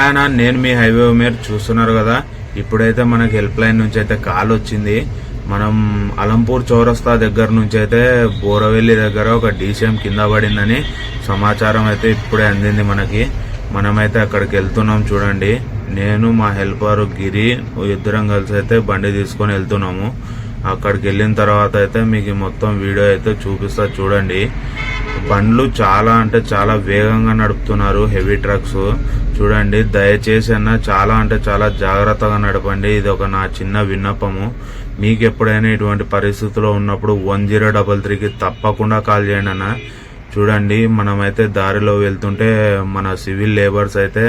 అన్న, నేను మీ హైవే మీరు చూస్తున్నారు కదా. ఇప్పుడైతే మనకి హెల్ప్ లైన్ నుంచి అయితే కాల్ వచ్చింది. మనం అలంపూర్ చౌరస్తా దగ్గర నుంచి అయితే బోరవెల్లి దగ్గర ఒక డీసీఎం కింద పడిందని సమాచారం అయితే ఇప్పుడే అందింది మనకి. మనమైతే అక్కడికి వెళ్తున్నాం. చూడండి, నేను మా హెల్పర్ గిరి ఇద్దరం కలిసి అయితే బండి తీసుకొని వెళ్తున్నాము. అక్కడికి వెళ్ళిన తర్వాత అయితే మీకు మొత్తం వీడియో అయితే చూపిస్తా. చూడండి, బండ్లు చాలా అంటే చాలా వేగంగా నడుపుతున్నారు, హెవీ ట్రక్స్. చూడండి, దయచేసి అన్న చాలా అంటే చాలా జాగ్రత్తగా నడపండి. ఇది ఒక నా చిన్న విన్నపము. మీకు ఎప్పుడైనా ఇటువంటి పరిస్థితుల్లో ఉన్నప్పుడు 1033కి తప్పకుండా కాల్ చేయండి అన్న. చూడండి, మనమైతే దారిలో వెళ్తుంటే మన సివిల్ లేబర్స్ అయితే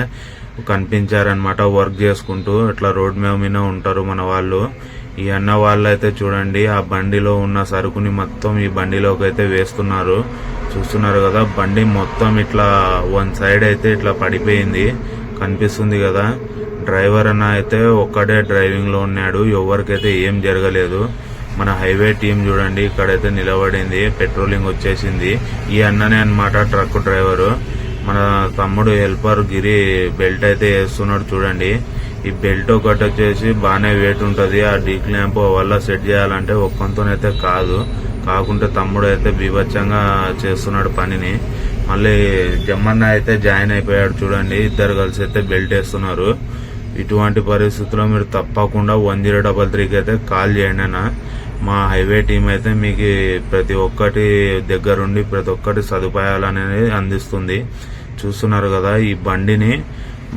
కనిపించారనమాట, వర్క్ చేసుకుంటూ. ఇట్లా రోడ్ మీద ఉంటారు మన వాళ్ళు. ఈ అన్న వాళ్ళు అయితే చూడండి, ఆ బండిలో ఉన్న సరుకుని మొత్తం ఈ బండిలోకి అయితే వేస్తున్నారు. చూస్తున్నారు కదా, బండి మొత్తం ఇట్లా వన్ సైడ్ అయితే ఇట్లా పడిపోయింది, కనిపిస్తుంది కదా. డ్రైవర్ అన్న అయితే ఒక్కడే డ్రైవింగ్ లో ఉన్నాడు, ఎవరికైతే ఏం జరగలేదు. మన హైవే టీం చూడండి ఇక్కడైతే నిలబడింది, పెట్రోలింగ్ వచ్చేసింది. ఈ అన్ననే అన్నమాట ట్రక్ డ్రైవరు. మన తమ్ముడు హెల్పర్ గిరి బెల్ట్ అయితే వేస్తున్నాడు. చూడండి, ఈ బెల్ట్ ఒకటి వచ్చేసి బాగానే వెయిట్ ఉంటది. ఆ డీ క్లాంప్ వల్ల సెట్ చేయాలంటే ఒక్కంతోనైతే కాకుంటే తమ్ముడు అయితే బీభత్సంగా చేస్తున్నాడు పనిని. మళ్ళీ జమ్మన్న అయితే జాయిన్ అయిపోయాడు. చూడండి, ఇద్దరు కలిసి అయితే బెల్ట్ వేస్తున్నారు. ఇటువంటి పరిస్థితుల్లో మీరు తప్పకుండా 1033కి అయితే కాల్ చేయండి అన్న. మా హైవే టీం అయితే మీకు ప్రతి ఒక్కటి దగ్గరుండి ప్రతి ఒక్కటి సదుపాయాలు అనేది అందిస్తుంది. చూస్తున్నారు కదా, ఈ బండిని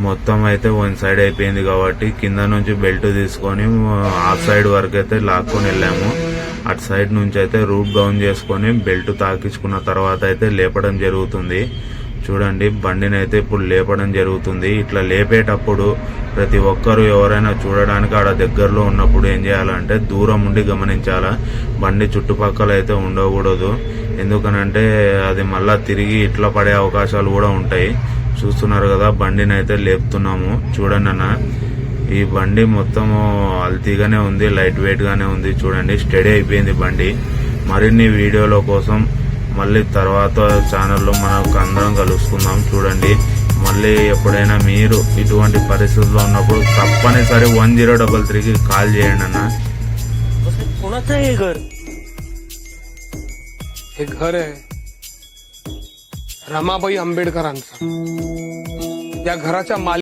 మొత్తం అయితే వన్ సైడ్ అయిపోయింది కాబట్టి కింద నుంచి బెల్ట్ తీసుకొని ఆఫ్ సైడ్ వరకు అయితే లాక్కొని వెళ్ళాము. అటు సైడ్ నుంచి అయితే రూట్ డౌన్ చేసుకొని బెల్ట్ తాకించుకున్న తర్వాత అయితే లేపడం జరుగుతుంది. చూడండి, బండిని అయితే ఇప్పుడు లేపడం జరుగుతుంది. ఇట్లా లేపేటప్పుడు ప్రతి ఒక్కరు ఎవరైనా చూడడానికి ఆడ దగ్గరలో ఉన్నప్పుడు ఏం చేయాలంటే దూరం ఉండి గమనించాలా. బండి చుట్టుపక్కల అయితే ఉండకూడదు, ఎందుకనంటే అది మళ్ళా తిరిగి ఇట్లా పడే అవకాశాలు కూడా ఉంటాయి. చూస్తున్నారు కదా, బండిని అయితే లేపుతున్నాము. చూడండి అన్న, ఈ బండి మొత్తం అల్తీగానే ఉంది, లైట్ వెయిట్ గానే ఉంది. చూడండి, స్టడీ అయిపోయింది బండి. మరిన్ని వీడియోల కోసం మళ్ళీ తర్వాత ఛానల్లో మనకు అందరం కలుసుకుందాం. చూడండి, మళ్ళీ ఎప్పుడైనా మీరు ఇటువంటి పరిస్థితుల్లో ఉన్నప్పుడు తప్పనిసరి 1033కి కాల్ చేయండి అన్న. रमाबाई आंबेडकरांचा. या घराच्या